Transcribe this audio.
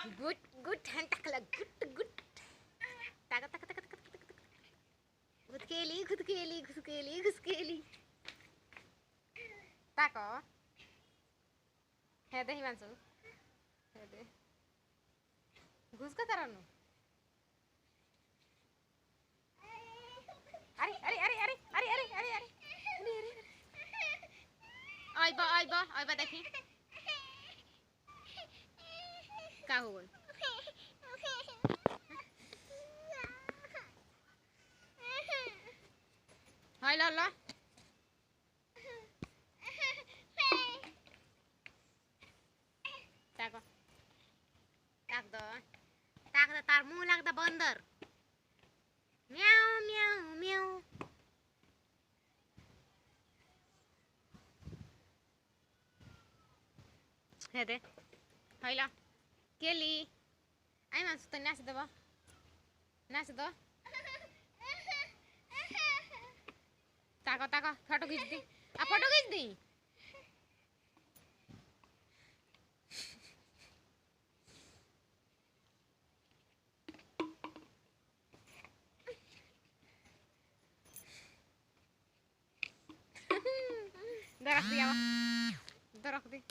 गुट गुट हंटकला गुट गुट ताका ताका ताका ताका ताका घुसकेली घुसकेली घुसकेली घुसकेली ताको हे दे हिमांशु हे दे घुस का तरनु अरे अरे अरे अरे अरे अरे अरे अरे अरे आई बा देखी का हो गई हाय ला ला ताको ताक दो तार मुंह लगता बंदर म्याऊ म्याऊ म्याऊ हे दे हाय ला केली आई मांस तो नाच दबा नाच दो ताको ताको फोटो खींच दी आ फोटो खींच दी रख दिया रख दी